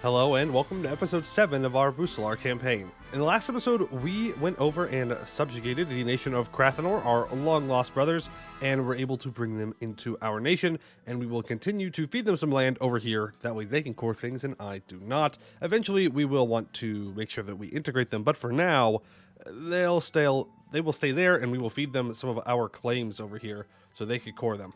Hello and welcome to episode 7 of our Busilar campaign. In the last episode, we went over and subjugated the nation of Kheteratan, our long-lost brothers, and were able to bring them into our nation, and we will continue to feed them some land over here, that way they can core things and I do not. Eventually, we will want to make sure that we integrate them, but for now, they will stay there, and we will feed them some of our claims over here, so they can core them.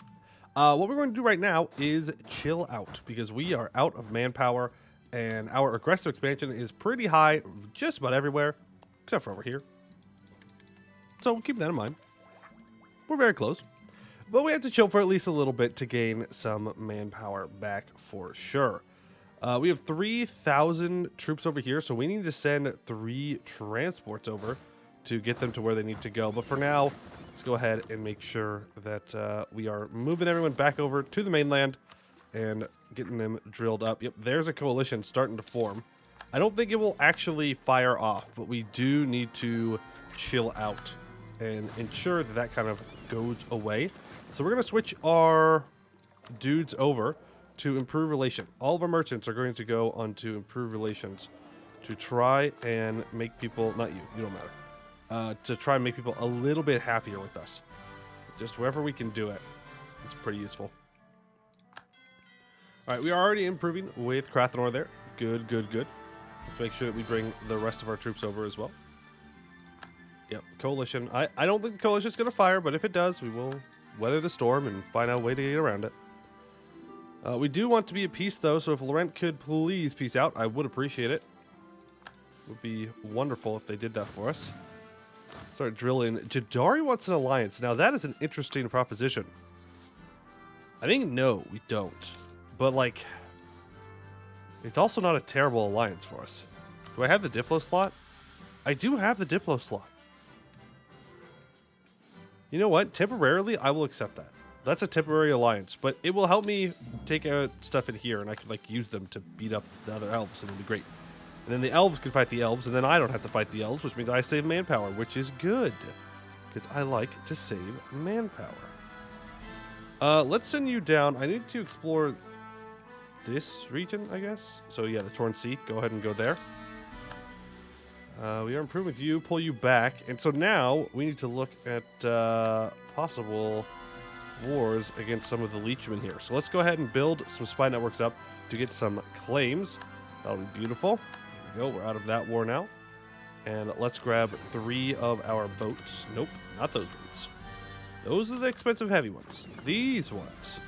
What we're going to do right now is chill out, because we are out of manpower, and our aggressive expansion is pretty high just about everywhere, except for over here. So keep that in mind. We're very close. But we have to chill for at least a little bit to gain some manpower back for sure. We have 3,000 troops over here, so we need to send 3 transports over to get them to where they need to go. But for now, let's go ahead and make sure that we are moving everyone back over to the mainland and getting them drilled up. Yep, there's a coalition starting to form. I don't think it will actually fire off, but we do need to chill out and ensure that that kind of goes away. So we're going to switch our dudes over to improve relation. All of our merchants are going to go onto improve relations to try and make people, not you, you don't matter, to try and make people a little bit happier with us. Just wherever we can do it, it's pretty useful. All right, we are already improving with Kheteratan there. Good, good, good. Let's make sure that we bring the rest of our troops over as well. Yep, coalition. I don't think the coalition is going to fire, but if it does, we will weather the storm and find out a way to get around it. We do want to be at peace, though, so if Laurent could please peace out, I would appreciate it. It would be wonderful if they did that for us. Start drilling. Jadari wants an alliance. Now, that is an interesting proposition. I think no, we don't. But, like, it's also not a terrible alliance for us. Do I have the Diplo slot? I do have the Diplo slot. You know what? Temporarily, I will accept that. That's a temporary alliance, but it will help me take out stuff in here, and I can, like, use them to beat up the other elves, and it'll be great. And then the elves can fight the elves, and then I don't have to fight the elves, which means I save manpower, which is good, because I like to save manpower. Let's send you down. I need to explore this region, I guess. So yeah, the Torn Sea. Go ahead and go there. We are improving with you. Pull you back. And so now we need to look at possible wars against some of the leechmen here. So let's go ahead and build some spy networks up to get some claims. That'll be beautiful. There we go. We're out of that war now. And let's grab 3 of our boats. Nope, not those ones. Those are the expensive heavy ones. These ones.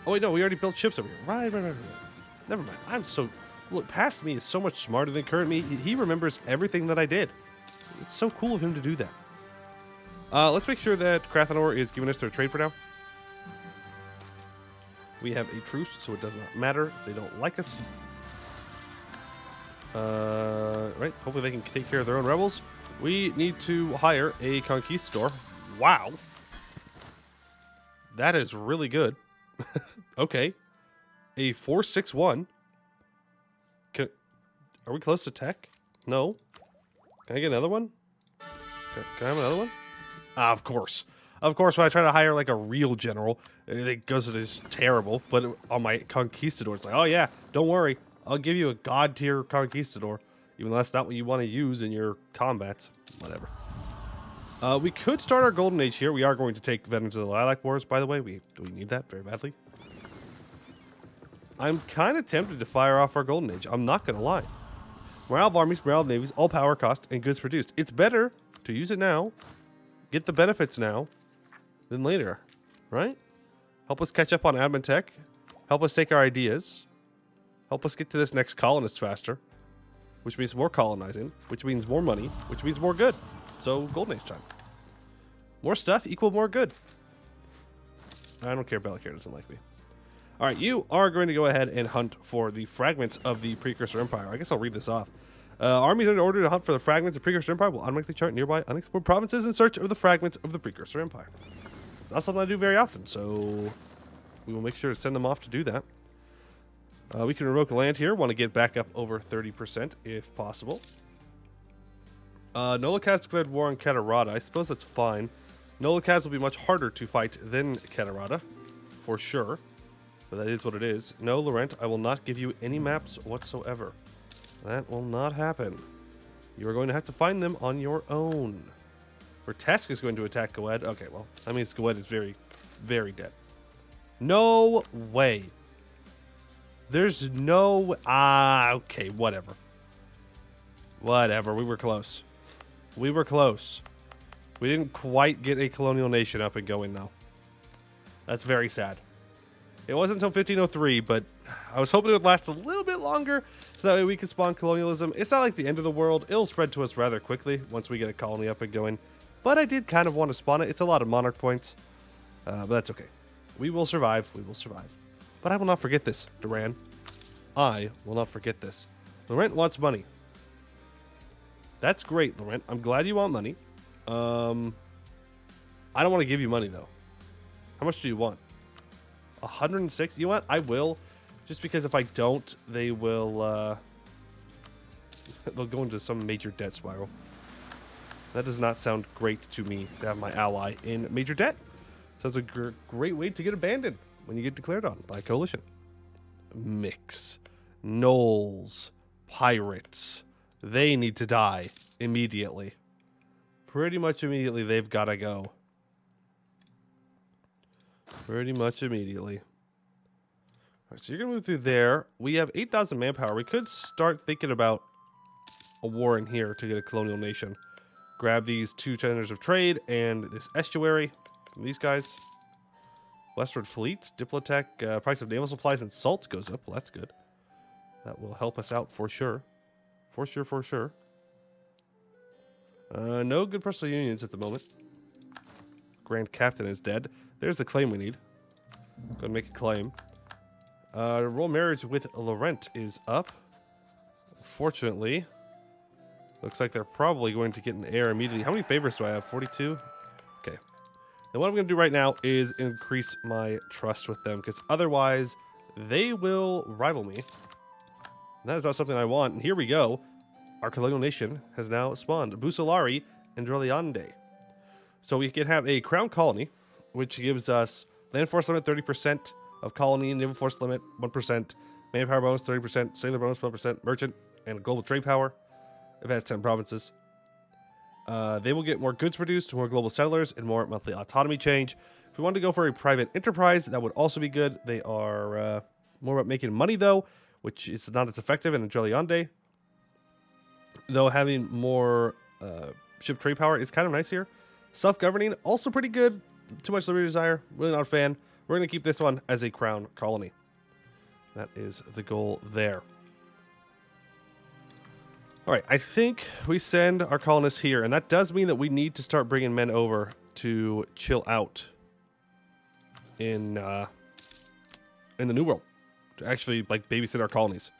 Oh, wait, no, we already built ships over here. Right. Never mind. I'm so... Look, past me is so much smarter than current me. He remembers everything that I did. It's so cool of him to do that. Let's make sure that Kheteratan is giving us their trade for now. We have a truce, so it does not matter if they don't like us. Right, hopefully they can take care of their own rebels. We need to hire a conquistador. Wow. That is really good. Okay. A 461. Are we close to tech? No. Can I get another one? Can I have another one? Ah, of course. Of course, when I try to hire like a real general, it goes to this terrible. But on my conquistador, it's like, oh yeah, don't worry. I'll give you a god tier conquistador. Even though that's not what you want to use in your combats. Whatever. We could start our golden age here. We are going to take Veterans of the Lilac Wars, by the way. We need that very badly. I'm kind of tempted to fire off our golden age. I'm not going to lie. Morale of armies, morale of navies, all power cost, and goods produced. It's better to use it now, get the benefits now, than later, right? Help us catch up on admin tech. Help us take our ideas. Help us get to this next colonist faster, which means more colonizing, which means more money, which means more good. So, golden age time. More stuff equal more good. I don't care. Bellacar doesn't like me. All right, you are going to go ahead and hunt for the fragments of the Precursor Empire. I guess I'll read this off. Armies under order to hunt for the fragments of Precursor Empire will automatically chart nearby unexplored provinces in search of the fragments of the Precursor Empire. Not something I do very often, so we will make sure to send them off to do that. We can revoke land here. Want to get back up over 30% if possible. Nolokaz declared war on Kheteratan. I suppose that's fine. Nolokaz will be much harder to fight than Kheteratan, for sure. but that is what it is. No, Laurent, I will not give you any maps whatsoever. That will not happen. You are going to have to find them on your own. Vertesk is going to attack Goed. Okay, well, that means Goed is very, very dead. No way. There's no... okay, whatever. Whatever, we were close. We were close. We didn't quite get a colonial nation up and going, though. That's very sad. It wasn't until 1503, but I was hoping it would last a little bit longer so that way we could spawn colonialism. It's not like the end of the world. It'll spread to us rather quickly once we get a colony up and going. But I did kind of want to spawn it. It's a lot of monarch points, but that's okay. We will survive. We will survive. But I will not forget this, Duran. I will not forget this. Laurent wants money. That's great, Laurent. I'm glad you want money. I don't want to give you money, though. How much do you want? 106? You know what? I will. Just because if I don't, they will, they'll go into some major debt spiral. That does not sound great to me to have my ally in major debt. Sounds a great way to get abandoned when you get declared on by a coalition. Mix. Gnolls. Pirates. They need to die immediately. Pretty much immediately, they've got to go. Pretty much immediately. All right, so you're going to move through there. We have 8,000 manpower. We could start thinking about a war in here to get a colonial nation. Grab these 2 centers of trade and this estuary from these guys. Westward fleet, Diplotech, price of naval supplies and salt goes up. Well, that's good. That will help us out for sure. For sure, for sure. No good personal unions at the moment. Grand Captain is dead. There's the claim we need. Go ahead and make a claim. Royal marriage with Laurent is up. Fortunately, looks like they're probably going to get an heir immediately. How many favors do I have? 42? Okay. And what I'm going to do right now is increase my trust with them, because otherwise they will rival me. And that is not something I want. And here we go. Our colonial nation has now spawned. Busilar and Dreliande. So we can have a crown colony, which gives us land force limit 30% of colony, naval force limit 1%, manpower bonus 30%, sailor bonus 1%, merchant, and global trade power. If it has 10 provinces. They will get more goods produced, more global settlers, and more monthly autonomy change. If we wanted to go for a private enterprise, that would also be good. They are more about making money, though, which is not as effective in Dreliande. Though having more ship trade power is kind of nice here. Self-governing, also pretty good. Too much liberty desire, really not a fan. We're going to keep this one as a crown colony. That is the goal there. All right, I think we send our colonists here, and that does mean that we need to start bringing men over to chill out in the New World, to actually like babysit our colonies.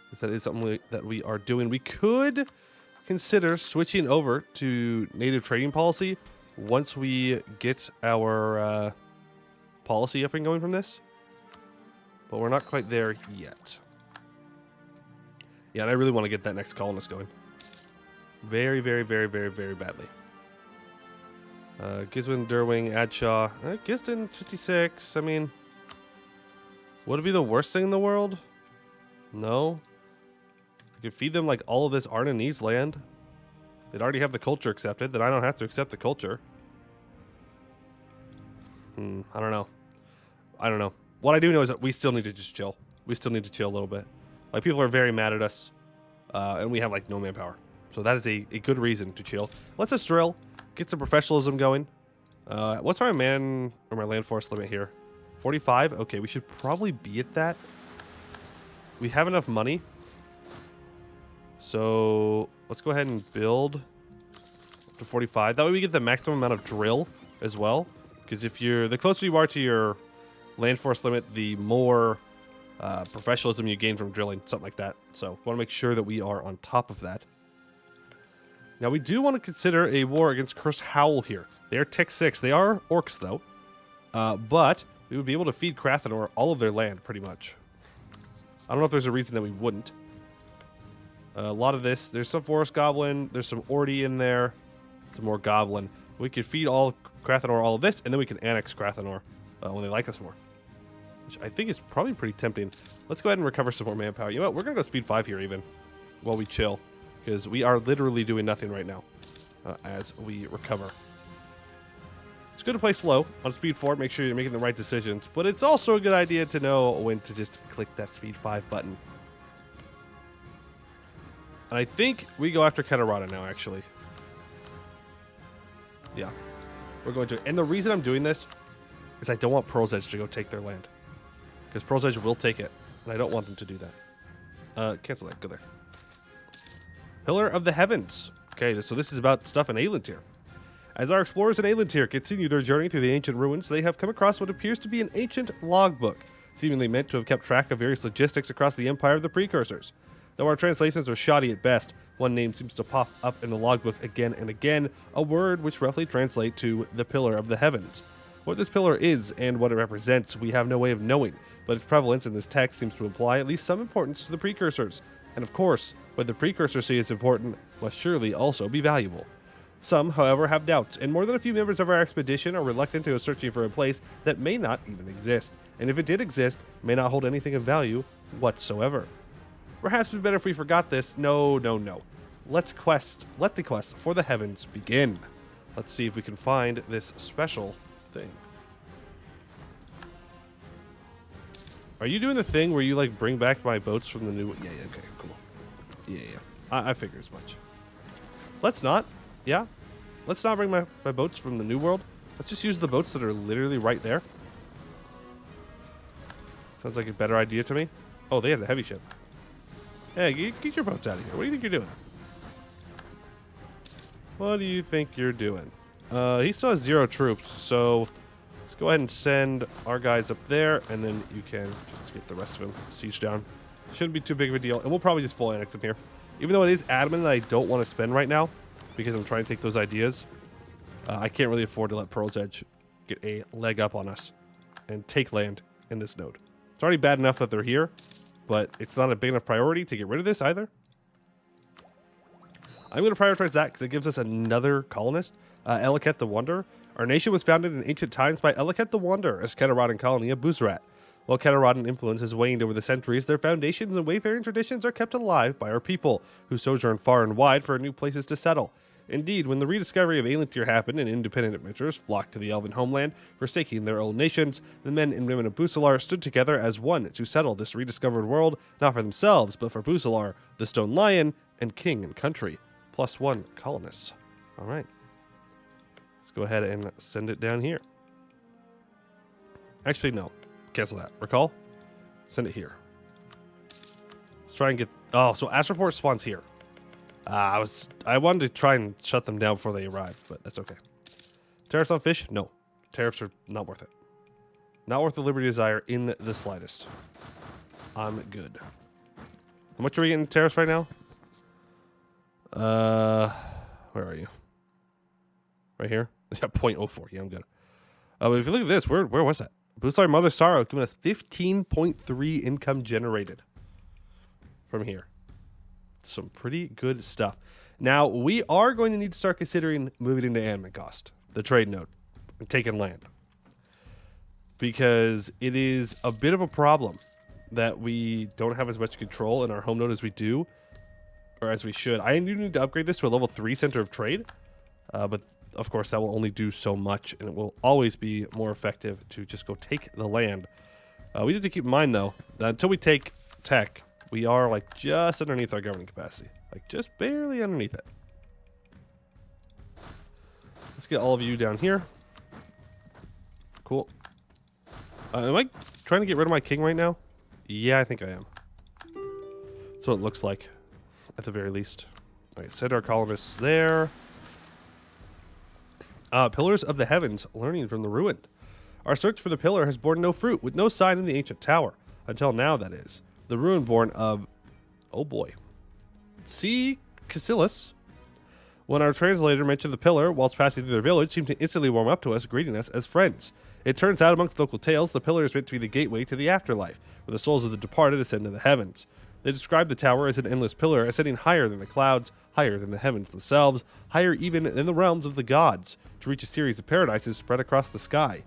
Because that is something that we are doing. We could consider switching over to native trading policy once we get our policy up and going from this, but we're not quite there yet. Yeah, and I really want to get that next colonist going. Very, very, very, very, very badly. Giswin, Derwing, Adshaw. Gisden, 56. I mean, would it be the worst thing in the world? No. We could feed them like all of this Ardenese land. They'd already have the culture accepted. Then I don't have to accept the culture. I don't know. I don't know. What I do know is that we still need to just chill. We still need to chill a little bit. Like, people are very mad at us. And we have, like, no manpower. So that is a good reason to chill. Let's just drill. Get some professionalism going. What's my land force limit here? 45? Okay, we should probably be at that. We have enough money. So let's go ahead and build up to 45. That way we get the maximum amount of drill as well. Because if you're, the closer you are to your land force limit, the more professionalism you gain from drilling, something like that. So want to make sure that we are on top of that. Now we do want to consider a war against Cursed Howl here. They are Tech 6. They are orcs though. But we would be able to feed Krathanor all of their land pretty much. I don't know if there's a reason that we wouldn't. A lot of this, there's some Forest Goblin, there's some Ordi in there, some more Goblin. We could feed all Krathanor all of this, and then we can annex Krathanor when they like us more. which I think is probably pretty tempting. Let's go ahead and recover some more manpower. You know what? We're going to go speed 5 here even while we chill, because we are literally doing nothing right now as we recover. It's good to play slow on speed 4, make sure you're making the right decisions, but it's also a good idea to know when to just click that speed 5 button. And I think we go after Kheteratan now, actually. Yeah, we're going to. And the reason I'm doing this is I don't want Pearl's Edge to go take their land, because Pearl's Edge will take it, and I don't want them to do that. Cancel that. Go there. Pillar of the Heavens. Okay, so this is about stuff in Aelintir. As our explorers in Aelintir continue their journey through the ancient ruins, they have come across what appears to be an ancient logbook, seemingly meant to have kept track of various logistics across the Empire of the Precursors. Though our translations are shoddy at best, one name seems to pop up in the logbook again and again, a word which roughly translates to the Pillar of the Heavens. What this pillar is and what it represents, we have no way of knowing, but its prevalence in this text seems to imply at least some importance to the Precursors. And of course, what the Precursors say is important must surely also be valuable. Some, however, have doubts, and more than a few members of our expedition are reluctant to go searching for a place that may not even exist, and if it did exist, may not hold anything of value whatsoever. Perhaps it'd be better if we forgot this. No. Let the quest for the heavens begin. Let's see if we can find this special thing. Are you doing the thing where you like bring back my boats from the new? Yeah, okay, cool. Yeah. I figured as much. Let's not. Yeah, let's not bring my boats from the new world. Let's just use the boats that are literally right there. Sounds like a better idea to me. Oh, they had a heavy ship. Hey, get your boats out of here. What do you think you're doing? What do you think you're doing? He still has 0 troops, so let's go ahead and send our guys up there, and then you can just get the rest of them siege down. Shouldn't be too big of a deal, and we'll probably just full annex him here. Even though it is adamant that I don't want to spend right now, because I'm trying to take those ideas, I can't really afford to let Pearl's Edge get a leg up on us and take land in this node. It's already bad enough that they're here, but it's not a big enough priority to get rid of this either. I'm going to prioritize that because it gives us another colonist, Khet the Wanderer. Our nation was founded in ancient times by Khet the Wanderer as Kheteratan colony of Busilar. While Kheteratan influence has waned over the centuries, their foundations and wayfaring traditions are kept alive by our people, who sojourn far and wide for new places to settle. Indeed, when the rediscovery of Aelintir happened and independent adventurers flocked to the elven homeland, forsaking their old nations, the men and women of Busilar stood together as one to settle this rediscovered world, not for themselves, but for Busilar, the Stone Lion, and King and Country. +1 colonists. All right. Let's go ahead and send it down here. Actually, no. Cancel that. Recall? Send it here. Let's try and get... Oh, so Astroport spawns here. I wanted to try and shut them down before they arrived, but that's okay. Tariffs on fish? No. Tariffs are not worth it. Not worth the Liberty Desire in the slightest. I'm good. How much are we getting in tariffs right now? Where are you? Right here? Yeah, 0.04. Yeah, I'm good. But if you look at this, where was that? Busilar Mother Sorrow giving us 15.3 income generated from here. Some pretty good stuff. Now, we are going to need to start considering moving into Anbennar, the trade node, and taking land. Because it is a bit of a problem that we don't have as much control in our home node as we do, or as we should. I do need to upgrade this to a level 3 center of trade, but of course that will only do so much, and it will always be more effective to just go take the land. We need to keep in mind, though, that until we take tech, we are like just underneath our governing capacity, like just barely underneath it. Let's get all of you down here. Cool. Am I trying to get rid of my king right now? Yeah, I think I am. That's what it looks like, at the very least. All right, send our colonists there. Pillars of the Heavens, learning from the ruined. Our search for the pillar has borne no fruit, with no sign in the ancient tower. Until now, that is. The ruin born of... Oh boy. C. Cassilis. When our translator mentioned the pillar whilst passing through their village, seemed to instantly warm up to us, greeting us as friends. It turns out, amongst local tales, the pillar is meant to be the gateway to the afterlife, where the souls of the departed ascend to the heavens. They describe the tower as an endless pillar, ascending higher than the clouds, higher than the heavens themselves, higher even than the realms of the gods, to reach a series of paradises spread across the sky.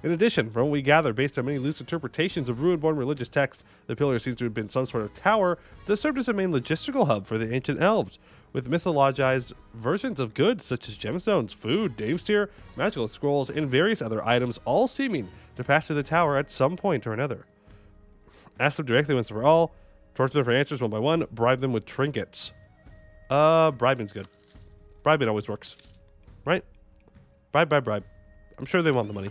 In addition, from what we gather based on many loose interpretations of ruin-born religious texts, the pillar seems to have been some sort of tower that served as a main logistical hub for the ancient elves, with mythologized versions of goods such as gemstones, food, Damesteer, magical scrolls, and various other items all seeming to pass through the tower at some point or another. Ask them directly once for all, torture them for answers one by one, bribe them with trinkets. Bribing's good. Bribing always works. Right? Bribe. I'm sure they want the money.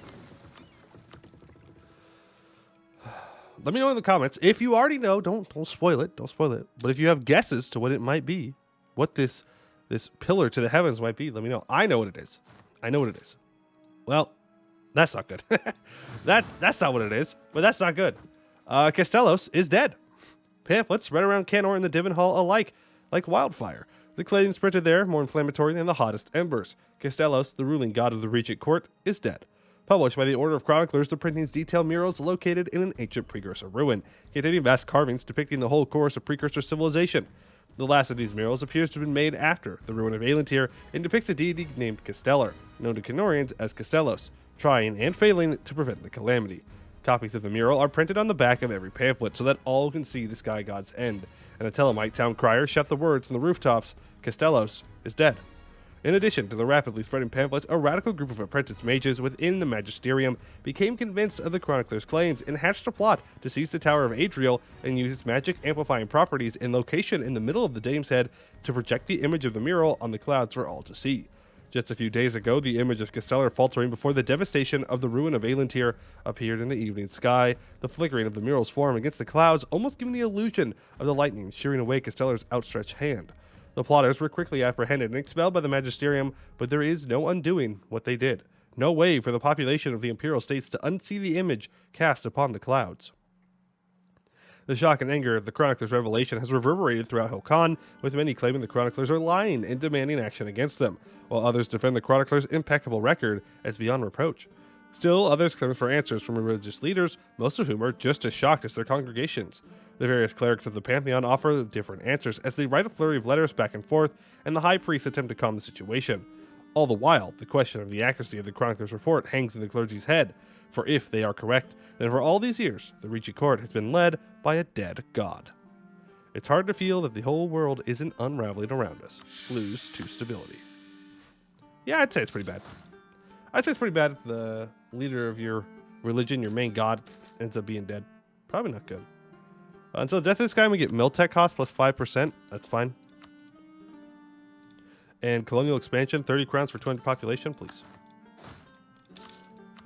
Let me know in the comments. If you already know, don't spoil it. Don't spoil it. But if you have guesses to what it might be, what this pillar to the heavens might be, let me know. I know what it is. I know what it is. Well, that's not good. That's not what it is, but that's not good. Castellos is dead. Pamphlets spread around Canor and the Divan Hall alike, like wildfire. The claims printed there more inflammatory than the hottest embers. Castellos, the ruling god of the Regent Court, is dead. Published by the Order of Chroniclers, the printings detail murals located in an ancient precursor ruin, containing vast carvings depicting the whole course of precursor civilization. The last of these murals appears to have been made after the ruin of Aelintir and depicts a deity named Castellar, known to Canorians as Castellos, trying and failing to prevent the calamity. Copies of the mural are printed on the back of every pamphlet so that all can see the sky god's end, and a Telemite town crier shouts the words on the rooftops, Castellos is dead. In addition to the rapidly spreading pamphlets, a radical group of apprentice mages within the Magisterium became convinced of the chronicler's claims and hatched a plot to seize the Tower of Adriel and use its magic amplifying properties and location in the middle of the Dame's Head to project the image of the mural on the clouds for all to see. Just a few days ago, the image of Castellar faltering before the devastation of the ruin of Aelintir appeared in the evening sky, the flickering of the mural's form against the clouds almost giving the illusion of the lightning shearing away Castellar's outstretched hand. The plotters were quickly apprehended and expelled by the Magisterium, but there is no undoing what they did. No way for the population of the Imperial States to unsee the image cast upon the clouds. The shock and anger of the Chronicler's revelation has reverberated throughout Hokan, with many claiming the Chroniclers are lying and demanding action against them, while others defend the Chronicler's impeccable record as beyond reproach. Still, others claim for answers from religious leaders, most of whom are just as shocked as their congregations. The various clerics of the Pantheon offer different answers as they write a flurry of letters back and forth, and the High Priests attempt to calm the situation. All the while, the question of the accuracy of the Chronicler's report hangs in the clergy's head, for if they are correct, then for all these years, the Regent Court has been led by a dead god. It's hard to feel that the whole world isn't unraveling around us. Lose to stability. Yeah, I'd say it's pretty bad. I'd say it's pretty bad if the leader of your religion, your main god, ends up being dead. Probably not good. Until the death of this guy, we get Miltech cost plus 5%. That's fine. And colonial expansion, 30 crowns for 200 population, please.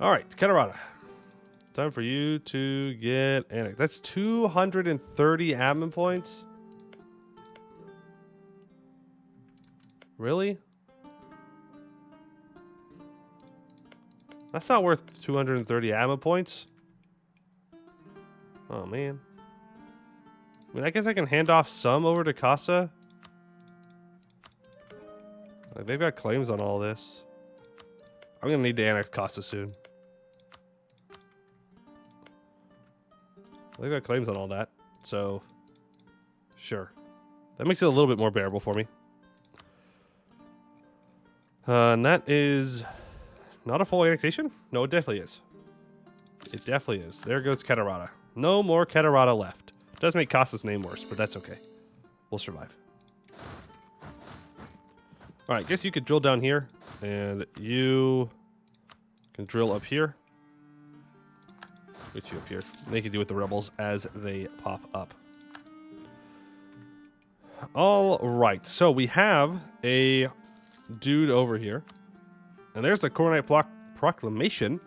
All right, Kheteratan. Time for you to get annex. That's 230 admin points. Really? That's not worth 230 admin points. Oh, man. I mean, I guess I can hand off some over to Casa. Like, they've got claims on all this. I'm going to need to annex Casa soon. They've got claims on all that. So, sure. That makes it a little bit more bearable for me. And that is not a full annexation? No, it definitely is. It definitely is. There goes Kheteratan. No more Kheteratan left. It does make Casa's name worse, but that's okay. We'll survive. Alright, guess you could drill down here, and you can drill up here. Get you up here. They can deal with the rebels as they pop up. Alright, so we have a dude over here. And there's the Coronite proclamation.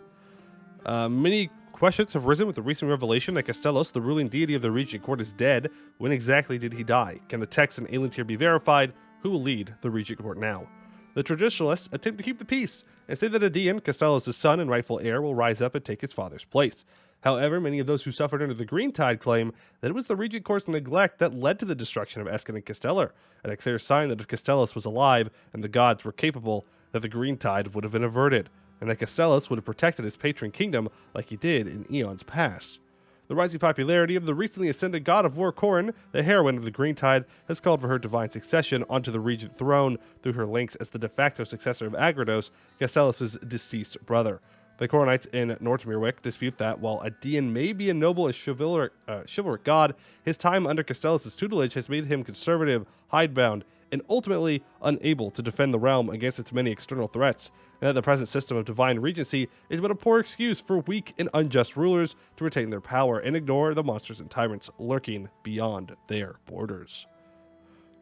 Many questions have risen with the recent revelation that Castellos, the ruling deity of the Regent Court, is dead. When exactly did he die? Can the text in Aelintir be verified? Who will lead the Regent Court now? The traditionalists attempt to keep the peace and say that Adian, Castellos' son and rightful heir, will rise up and take his father's place. However, many of those who suffered under the Green Tide claim that it was the Regent Court's neglect that led to the destruction of Eskin and Castellar, and a clear sign that if Castellos was alive and the gods were capable, that the Green Tide would have been averted, and that Castellos would have protected his patron kingdom like he did in eons past. The rising popularity of the recently ascended god of war Corin, the heroine of the Green Tide, has called for her divine succession onto the regent throne through her links as the de facto successor of Agrados, Castellos' deceased brother. The Coronites in Nortmirwick dispute that while Adean may be a noble and chivalric god, his time under Castellus' tutelage has made him conservative, hidebound, and ultimately unable to defend the realm against its many external threats, and that the present system of divine regency is but a poor excuse for weak and unjust rulers to retain their power and ignore the monsters and tyrants lurking beyond their borders.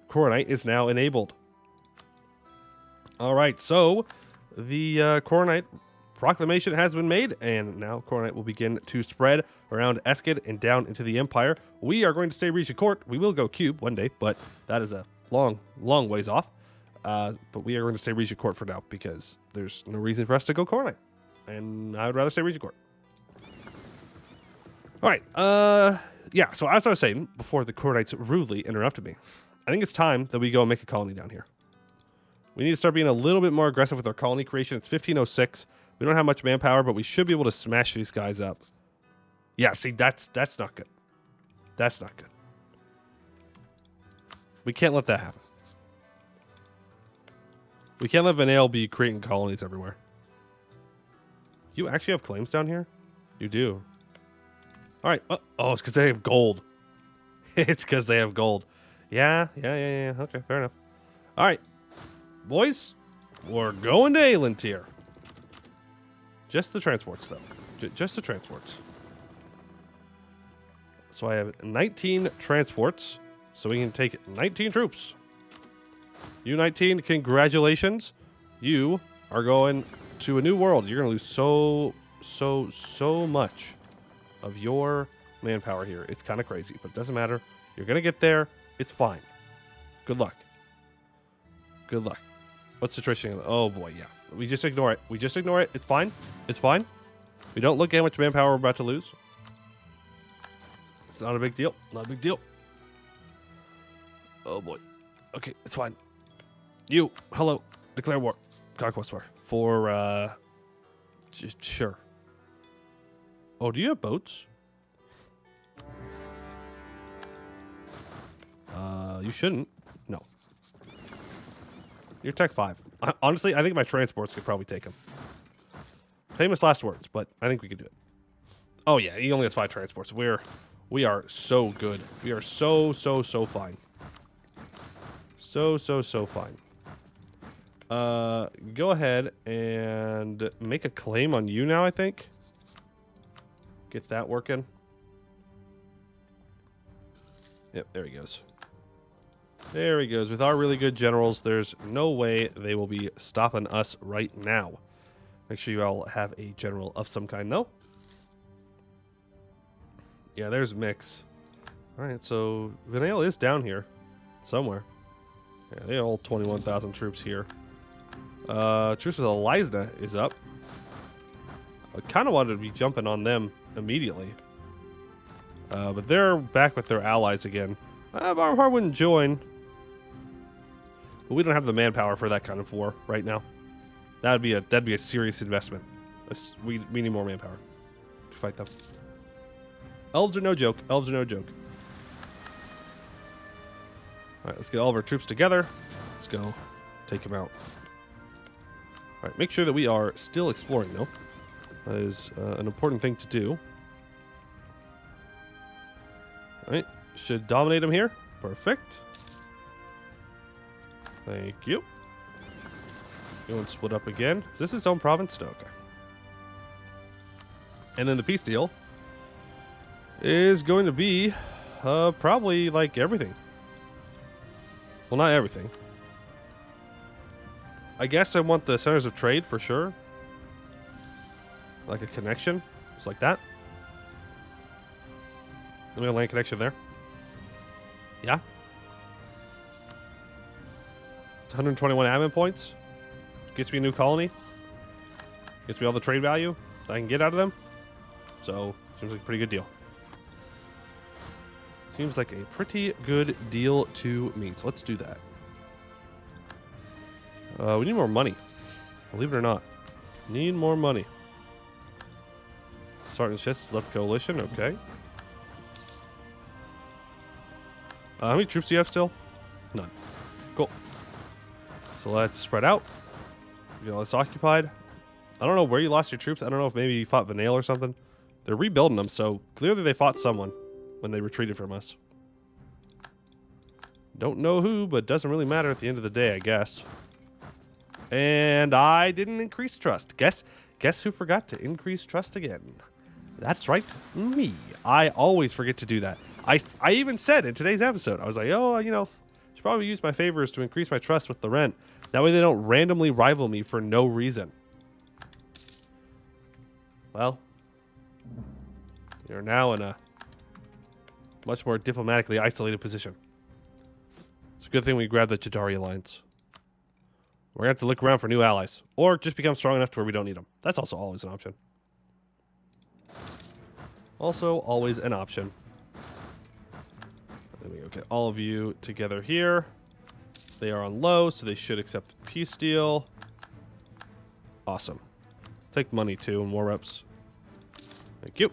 Coronite is now enabled. All right, so the Coronite proclamation has been made, and now Coronite will begin to spread around Eskid and down into the Empire. We are going to stay Regent Court. We will go Cube one day, but that is a long ways off. But we are going to stay Regent Court for now because there's no reason for us to go Coronite, and I would rather stay Regent Court. All right, yeah, so as I was saying before the Coronites rudely interrupted me, I think it's time that we go and make a colony down here. We need to start being a little bit more aggressive with our colony creation. It's 1506. We don't have much manpower, but we should be able to smash these guys up. Yeah, see, that's not good. That's not good. We can't let that happen. We can't let Vanale be creating colonies everywhere. You actually have claims down here? You do. All right. Oh, it's because they have gold. It's because they have gold. Yeah. Okay, fair enough. All right. Boys, we're going to Aelintir. Just the transports, though. Just the transports. So I have 19 transports, so we can take 19 troops. You 19, congratulations. You are going to a new world. You're going to lose so much of your manpower here. It's kind of crazy, but it doesn't matter. You're going to get there. It's fine. Good luck. Good luck. What's the situation? Oh, boy, yeah. We just ignore it. We just ignore it. It's fine. It's fine. We don't look at how much manpower we're about to lose. It's not a big deal. Not a big deal. Oh, boy. Okay, it's fine. You, hello. Declare war. Conquest war. For, sure. Oh, do you have boats? You shouldn't. No. You're Tech 5. Honestly, I think my transports could probably take him. Famous last words, but I think we could do it. Oh, yeah, he only has 5 transports. We are so good. We are so fine. So fine. Go ahead and make a claim on you now, I think. Get that working. Yep, there he goes. There he goes. With our really good generals, there's no way they will be stopping us right now. Make sure you all have a general of some kind, though. Yeah, there's Mix. All right, so Vanale is down here somewhere. Yeah, they have all 21,000 troops here. Troops with Elisna is up. I kind of wanted to be jumping on them immediately. But they're back with their allies again. Barmhar wouldn't join. But we don't have the manpower for that kind of war right now. That'd be a serious investment. We need more manpower to fight them. Elves are no joke. Elves are no joke. All right, let's get all of our troops together. Let's go take them out. All right, make sure that we are still exploring, though. That is an important thing to do. All right, should dominate them here. Perfect. Thank you. You want to split up again? Is this its own province? No, okay. And then the peace deal is going to be probably like everything. Well, not everything. I guess I want the centers of trade for sure. Like a connection. Just like that. Let me have a land connection there. Yeah. It's 121 admin points. Gets me a new colony. Gets me all the trade value that I can get out of them. So, seems like a pretty good deal. Seems like a pretty good deal to me. So let's do that. We need more money. Believe it or not. Need more money. Sergeant Chess left coalition. Okay. How many troops do you have still? None. Cool. So let's spread out. Get all this occupied. I don't know where you lost your troops. I don't know if maybe you fought Vanale or something. They're rebuilding them, so clearly they fought someone when they retreated from us. Don't know who, but doesn't really matter at the end of the day, I guess. And I didn't increase trust. Guess who forgot to increase trust again? That's right, me. I always forget to do that. I even said in today's episode, I was like, oh, you know, should probably use my favors to increase my trust with the rent. That way they don't randomly rival me for no reason. Well, you're now in a much more diplomatically isolated position. It's a good thing we grabbed the Jadari Alliance. We're going to have to look around for new allies. Or just become strong enough to where we don't need them. That's also always an option. Also, always an option. Let me go get all of you together here. They are on low, so they should accept peace deal. Awesome. Take money, too, and war reps. Thank you.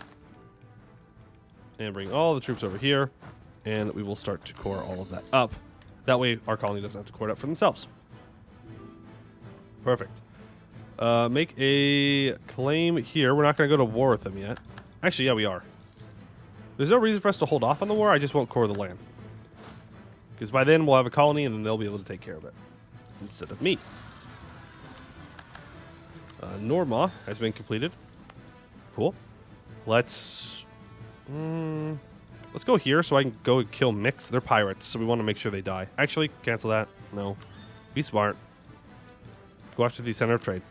And bring all the troops over here. And we will start to core all of that up. That way, our colony doesn't have to core it up for themselves. Perfect. Make a claim here. We're not going to go to war with them yet. Actually, yeah, we are. There's no reason for us to hold off on the war. I just won't core the land. Because by then, we'll have a colony, and then they'll be able to take care of it. Instead of me. Norma has been completed. Cool. Let's go here so I can go kill Mix. They're pirates, so we want to make sure they die. Actually, cancel that. No. Be smart. Go after the center of trade.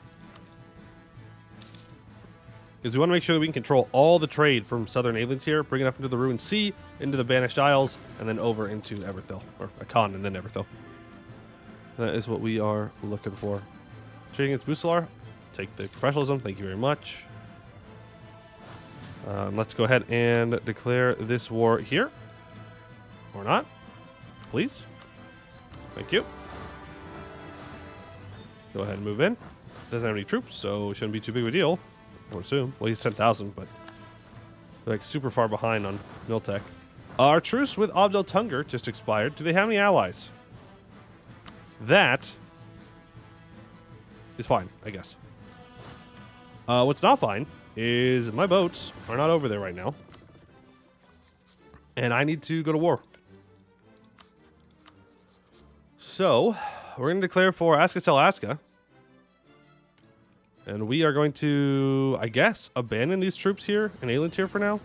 Because we want to make sure that we can control all the trade from southern aliens here, bring it up into the Ruined Sea, into the Banished Isles, and then over into Everthil. Or Akan and then Everthil. That is what we are looking for. Trading against Busilar. Take the professionalism. Thank you very much. Let's go ahead and declare this war here. Or not. Please. Thank you. Go ahead and move in. Doesn't have any troops, so it shouldn't be too big of a deal. I would assume. Well, he's 10,000, but they're like super far behind on Miltech. Our truce with Abdel Tunger just expired. Do they have any allies? That is fine, I guess. What's not fine is my boats are not over there right now. And I need to go to war. So, we're going to declare for Alaska. And we are going to, I guess, abandon these troops here in Alien Tier for now.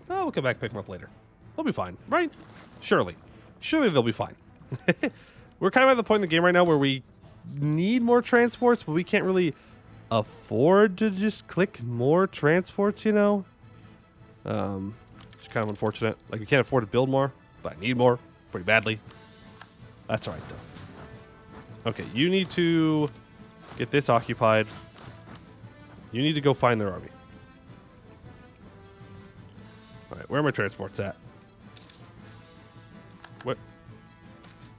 Oh, we'll come back and pick them up later. They'll be fine, right? Surely. Surely they'll be fine. We're kind of at the point in the game right now where we need more transports, but we can't really afford to just click more transports, you know? It's kind of unfortunate. Like, we can't afford to build more, but I need more pretty badly. That's all right, though. Okay, you need to get this occupied. You need to go find their army. All right, where are my transports at? What?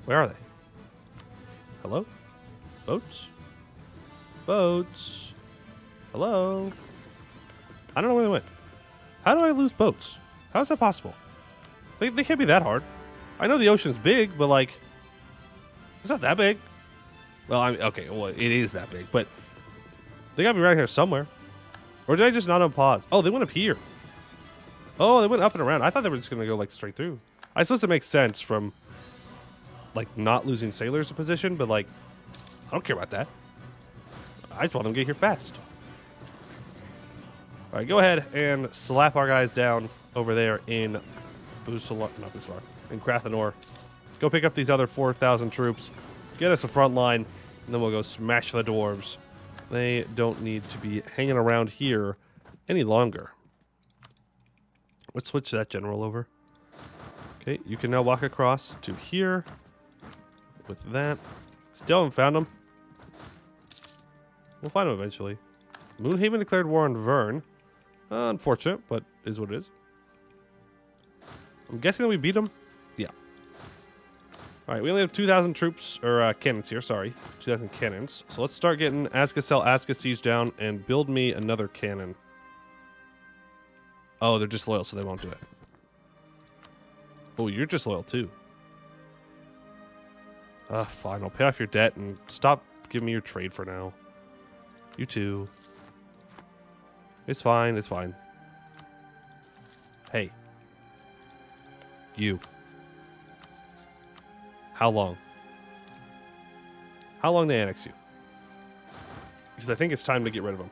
Where are they? Hello? Boats? Boats? Hello? I don't know where they went. How do I lose boats? How is that possible? They can't be that hard. I know the ocean's big, but like, it's not that big. Well, I mean, okay, well, it is that big, but they gotta be right here somewhere. Or did I just not unpause? Oh, they went up here. Oh, they went up and around. I thought they were just gonna go like straight through. I suppose it makes sense from like not losing sailors a position, but like, I don't care about that. I just want them to get here fast. All right, go ahead and slap our guys down over there in Busilar, not Busilar, in Krathanor. Go pick up these other 4,000 troops. Get us a front line, and then we'll go smash the dwarves. They don't need to be hanging around here any longer. Let's switch that general over. Okay, you can now walk across to here with that. Still haven't found them. We'll find them eventually. Moonhaven declared war on Vern. Unfortunate, but is what it is. I'm guessing that we beat them. Yeah. All right, we only have 2,000 troops, or cannons here, sorry. 2,000 cannons. So let's start getting Aska siege down and build me another cannon. Oh, they're disloyal, so they won't do it. Oh, you're disloyal too. Fine, I'll pay off your debt and stop giving me your trade for now. You too. It's fine. It's fine. Hey. You. How long? How long to annex you? Because I think it's time to get rid of them.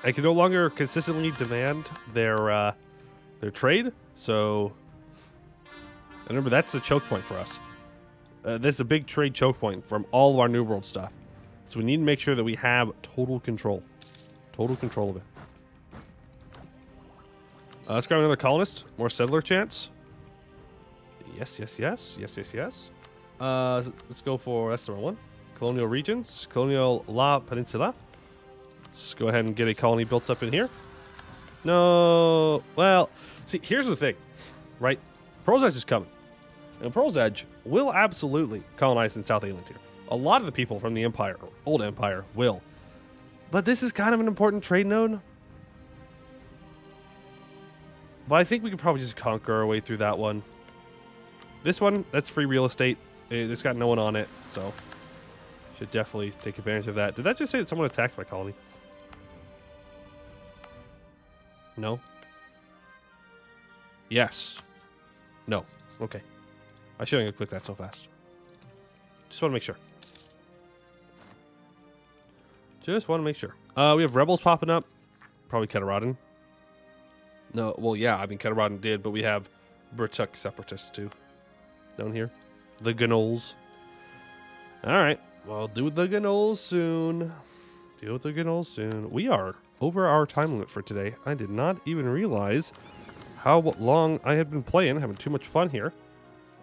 I can no longer consistently demand their trade, so... And remember, that's a choke point for us. That's a big trade choke point from all of our New World stuff. So we need to make sure that we have total control. Total control of it. Let's grab another colonist. More settler chance. Yes, yes, yes. Yes, yes, yes. Let's go for... That's the wrong one. Colonial regions. Colonial La Peninsula. Let's go ahead and get a colony built up in here. No. Well, see, here's the thing. Right? Pearl's Edge is coming. And Pearl's Edge will absolutely colonize in South England here. A lot of the people from the Empire, Old Empire, will. But this is kind of an important trade node. But I think we could probably just conquer our way through that one. This one, that's free real estate. It's got no one on it, so should definitely take advantage of that. Did that just say that someone attacked my colony? No? Yes. No. Okay. I shouldn't have clicked that so fast. Just want to make sure. Just want to make sure. We have rebels popping up. Probably Kheteratan. No, well, yeah, I mean, Kheteratan did, but we have Burtuk separatists, too. Down here. The Gnolls. Alright. Well, do the Gnolls soon. Deal with the Gnolls soon. We are over our time limit for today. I did not even realize how long I had been playing. Having too much fun here.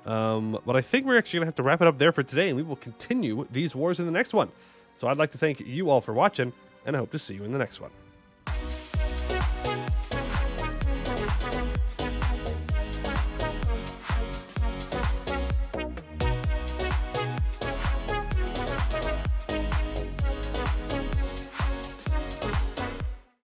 But I think we're actually going to have to wrap it up there for today, and we will continue these wars in the next one. So I'd like to thank you all for watching, and I hope to see you in the next one.